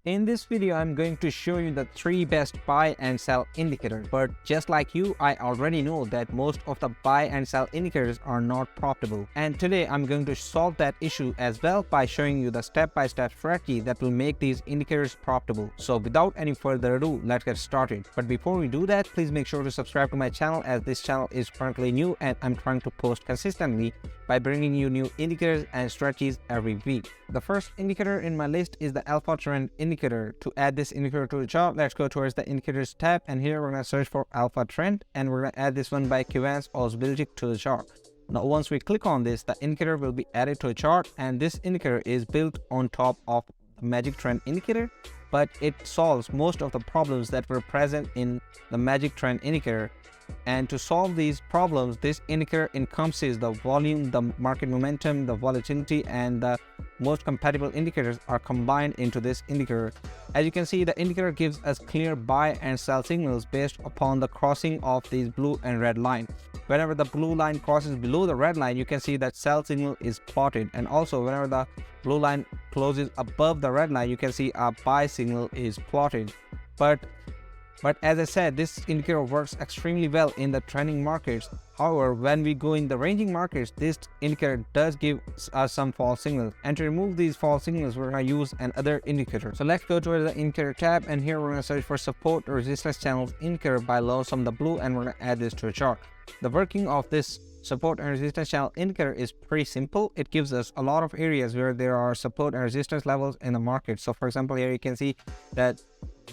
In this video, I'm going to show you the 3 best buy and sell indicators. But just like you, I already know that most of the buy and sell indicators are not profitable. And today, I'm going to solve that issue as well by showing you the step-by-step strategy that will make these indicators profitable. So without any further ado, let's get started. But before we do that, please make sure to subscribe to my channel, as this channel is currently new and I'm trying to post consistently by bringing you new indicators and strategies every week. The first indicator in my list is the alpha trend indicator. To add this indicator to the chart, let's go towards the indicators tab, and here we're going to search for alpha trend, and we're going to add this one by equivalence or visibility to the chart. Now once we click on this, the indicator will be added to a chart, and this indicator is built on top of the magic trend indicator, but it solves most of the problems that were present in the magic trend indicator. And to solve these problems, this indicator encompasses the volume, the market momentum, the volatility, and the most compatible indicators are combined into this indicator. As you can see, the indicator gives us clear buy and sell signals based upon the crossing of these blue and red line. Whenever the blue line crosses below the red line, you can see that sell signal is plotted, and also whenever the blue line closes above the red line, you can see a buy signal is plotted. But as I said, this indicator works extremely well in the trending markets. However, when we go in the ranging markets, this indicator does give us some false signals. And to remove these false signals, we're going to use another indicator. So let's go to the indicator tab, and here we're going to search for support or resistance channels indicator by lows from the blue, and we're going to add this to a chart. The working of this support and resistance channel indicator is pretty simple. It gives us a lot of areas where there are support and resistance levels in the market. So for example, here you can see that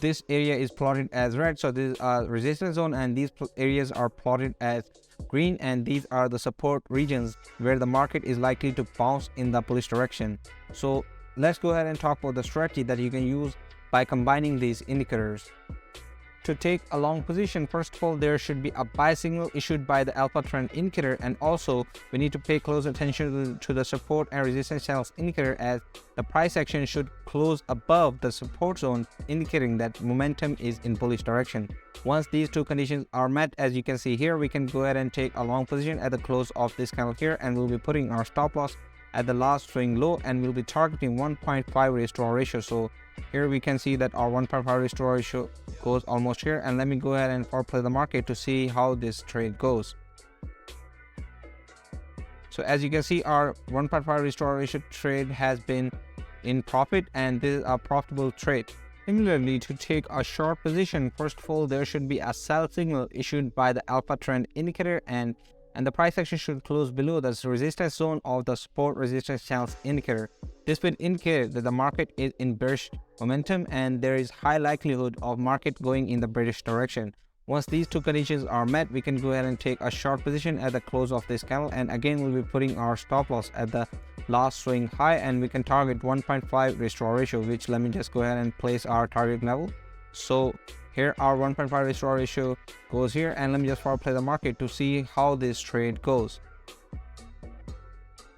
this area is plotted as red, so this is a resistance zone, and these areas are plotted as green, and these are the support regions where the market is likely to bounce in the bullish direction. So let's go ahead and talk about the strategy that you can use by combining these indicators. To take a long position, first of all, there should be a buy signal issued by the alpha trend indicator, and also we need to pay close attention to the support and resistance channels indicator, as the price action should close above the support zone, indicating that momentum is in bullish direction. Once these two conditions are met, as you can see here, we can go ahead and take a long position at the close of this candle here, and we'll be putting our stop loss at the last swing low, and we'll be targeting 1.5 restore ratio. So here we can see that our 1.5 restore ratio goes almost here, and let me go ahead and foreplay the market to see how this trade goes. So as you can see, our 1.5 restore ratio trade has been in profit, and this is a profitable trade. Similarly, to take a short position, first of all, there should be a sell signal issued by the alpha trend indicator, and the price action should close below the resistance zone of the support resistance channels indicator. This will indicate that the market is in bearish momentum, and there is high likelihood of market going in the bearish direction. Once these two conditions are met, we can go ahead and take a short position at the close of this candle, and again we'll be putting our stop loss at the last swing high, and we can target 1.5 restore ratio, which let me just go ahead and place our target level. So here our 1.5 restore ratio goes here, and let me just foreplay the market to see how this trade goes.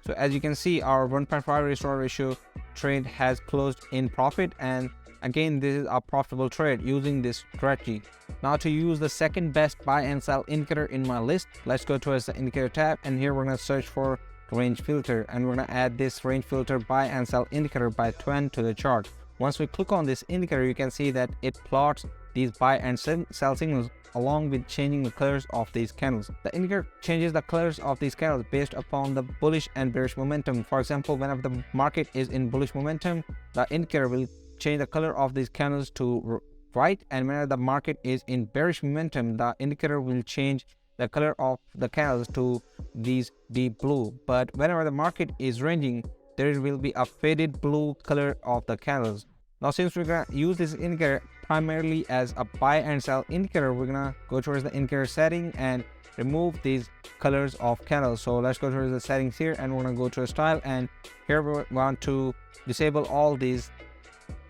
So as you can see, our 1.5 restore ratio trade has closed in profit, and again this is a profitable trade using this strategy. Now to use the second best buy and sell indicator in my list, let's go towards the indicator tab, and here we're going to search for range filter, and we're going to add this range filter buy and sell indicator by trend to the chart. Once we click on this indicator, you can see that it plots these buy and sell signals along with changing the colors of these candles. The indicator changes the colors of these candles based upon the bullish and bearish momentum. For example, whenever the market is in bullish momentum, the indicator will change the color of these candles to white, and whenever the market is in bearish momentum, the indicator will change the color of the candles to these deep blue. But whenever the market is ranging, there will be a faded blue color of the candles. Now since we're going to use this indicator primarily as a buy and sell indicator, we're going to go towards the indicator setting and remove these colors of candles. So let's go towards the settings here, and we're going to go to a style, and here we want to disable all these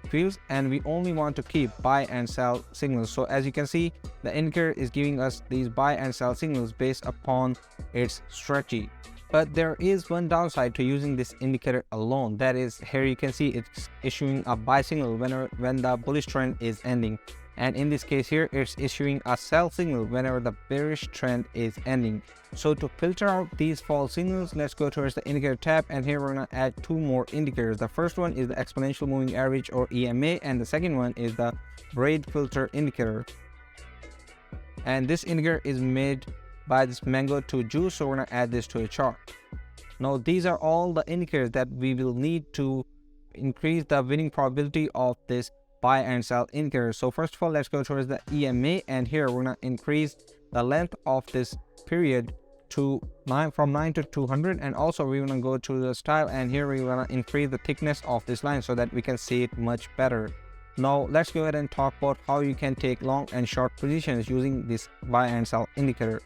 fields, and we only want to keep buy and sell signals. So as you can see, the indicator is giving us these buy and sell signals based upon its strategy. But there is one downside to using this indicator alone. That is, here you can see it's issuing a buy signal when the bullish trend is ending. And in this case here, it's issuing a sell signal whenever the bearish trend is ending. So to filter out these false signals, let's go towards the indicator tab, and here we're going to add two more indicators. The first one is the exponential moving average or EMA, and the second one is the braid filter indicator. And this indicator is made by this mango to juice, so we're going to add this to a chart. Now these are all the indicators that we will need to increase the winning probability of this buy and sell indicator. So first of all, let's go towards the EMA, and here we're going to increase the length of this period to from 9 to 200, and also we're going to go to the style, and here we're going to increase the thickness of this line so that we can see it much better. Now let's go ahead and talk about how you can take long and short positions using this buy and sell indicator.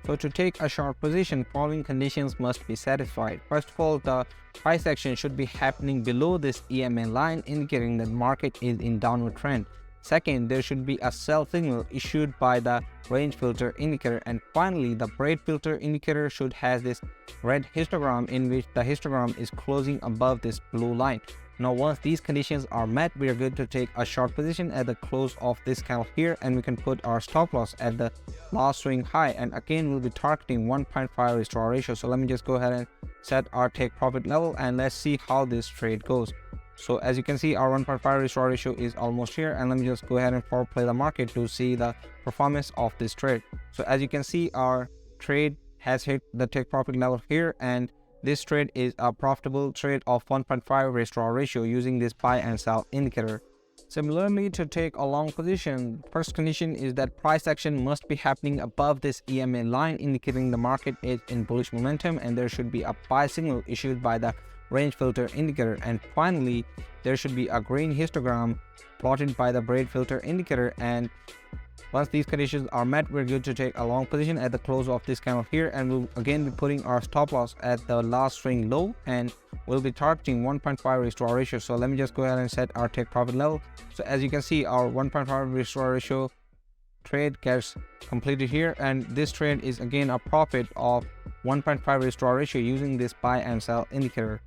So to take a short position, following conditions must be satisfied. First of all, the price action should be happening below this EMA line, indicating that market is in downward trend. Second, there should be a sell signal issued by the range filter indicator. And finally, the braid filter indicator should have this red histogram in which the histogram is closing above this blue line. Now once these conditions are met, we are good to take a short position at the close of this candle here, and we can put our stop loss at the last swing high, and again we'll be targeting 1.5 restore ratio. So let me just go ahead and set our take profit level, and let's see how this trade goes. So as you can see, our 1.5 restore ratio is almost here, and let me just go ahead and forward play the market to see the performance of this trade. So as you can see, our trade has hit the take profit level here, and this trade is a profitable trade of 1.5 restore ratio using this buy and sell indicator. Similarly, to take a long position, first condition is that price action must be happening above this EMA line, indicating the market is in bullish momentum, and there should be a buy signal issued by the range filter indicator. And finally, there should be a green histogram plotted by the braid filter indicator, and once these conditions are met, we're good to take a long position at the close of this candle here, and we'll again be putting our stop loss at the last swing low, and we'll be targeting 1.5 restore ratio. So let me just go ahead and set our take profit level. So as you can see, our 1.5 restore ratio trade gets completed here, and this trade is again a profit of 1.5 restore ratio using this buy and sell indicator.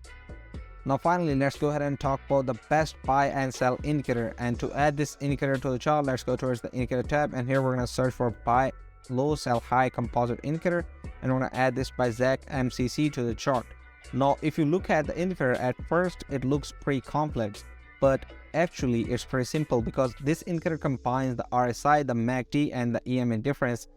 Now finally, let's go ahead and talk about the best buy and sell indicator. And to add this indicator to the chart, let's go towards the indicator tab, and here we're going to search for buy low sell high composite indicator, and we're going to add this by ZAC-MCC to the chart. Now if you look at the indicator, at first it looks pretty complex, but actually it's pretty simple, because this indicator combines the RSI, the MACD, and the EMA difference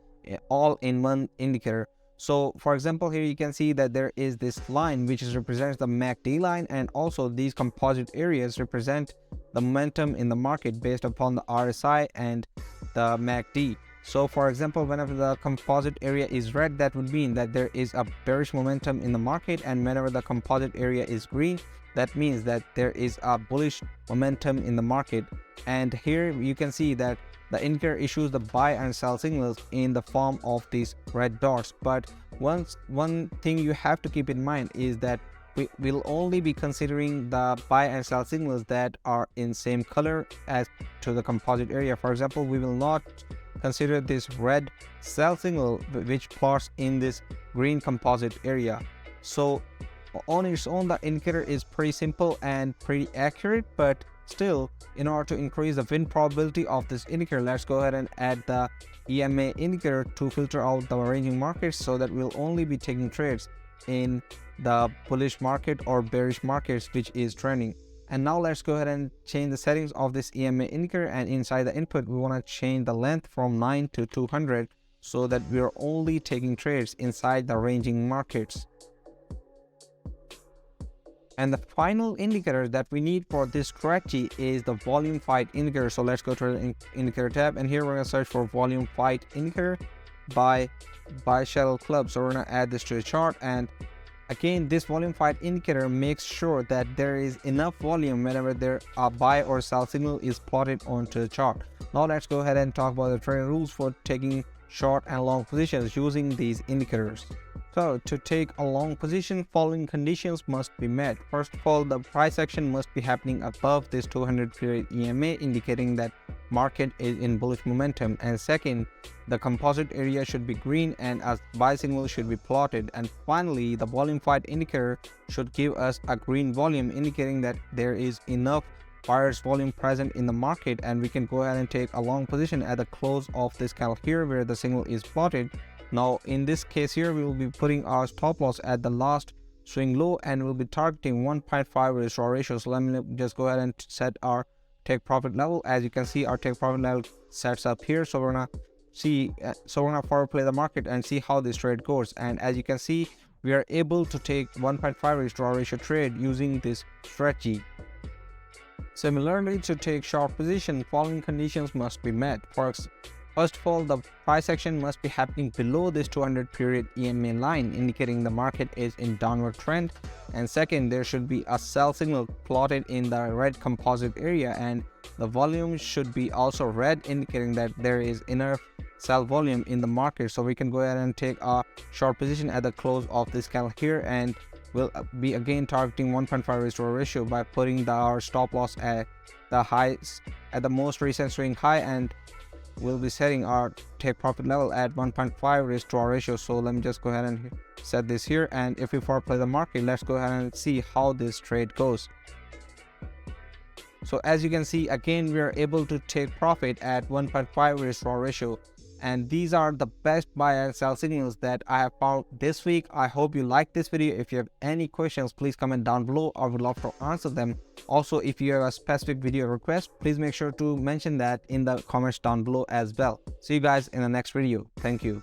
all in one indicator. So for example, here you can see that there is this line which represents the MACD line, and also these composite areas represent the momentum in the market based upon the RSI and the MACD. So for example, whenever the composite area is red, that would mean that there is a bearish momentum in the market, and whenever the composite area is green, that means that there is a bullish momentum in the market. And here you can see that the indicator issues the buy and sell signals in the form of these red dots. But one thing you have to keep in mind is that we will only be considering the buy and sell signals that are in same color as to the composite area. For example, we will not consider this red sell signal which plots in this green composite area. So on its own, the indicator is pretty simple and pretty accurate, but still, in order to increase the win probability of this indicator, let's go ahead and add the EMA indicator to filter out the ranging markets, so that we'll only be taking trades in the bullish market or bearish markets which is trending. And now let's go ahead and change the settings of this EMA indicator, and inside the input we want to change the length from 9 to 200, so that we are only taking trades inside the ranging markets. And the final indicator that we need for this strategy is the volume fight indicator. So let's go to the indicator tab, and here we're going to search for volume fight indicator by shuttle club. So we're going to add this to the chart, and again this volume fight indicator makes sure that there is enough volume whenever there a buy or sell signal is plotted onto the chart. Now let's go ahead and talk about the trading rules for taking short and long positions using these indicators. So to take a long position, following conditions must be met. First of all, the price action must be happening above this 200 period EMA, indicating that market is in bullish momentum. And second, the composite area should be green and a buy signal should be plotted. And finally, the volume fight indicator should give us a green volume, indicating that there is enough buyer's volume present in the market, and we can go ahead and take a long position at the close of this candle here where the signal is plotted. Now in this case here, we will be putting our stop loss at the last swing low, and we'll be targeting 1.5 restore ratio. So let me just go ahead and set our take profit level. As you can see, our take profit level sets up here. So we're gonna forward play the market and see how this trade goes. And as you can see, we are able to take 1.5 restore ratio trade using this strategy. Similarly, to take short position, following conditions must be met. First of all, the price action must be happening below this 200 period EMA line, indicating the market is in downward trend. And second, there should be a sell signal plotted in the red composite area, and the volume should be also red, indicating that there is enough sell volume in the market. So we can go ahead and take a short position at the close of this candle here, and we'll be again targeting 1.5 restore ratio by putting our stop loss at the highs, at the most recent swing high, and we'll be setting our take profit level at 1.5 restore ratio. So let me just go ahead and set this here, and if we forward play the market, let's go ahead and see how this trade goes. So as you can see, again we are able to take profit at 1.5 restore ratio, and these are the best buy and sell signals that I have found this week. I hope you like this video. If you have any questions, please comment down below. I would love to answer them. Also, if you have a specific video request, please make sure to mention that in the comments down below as well. See you guys in the next video. Thank you.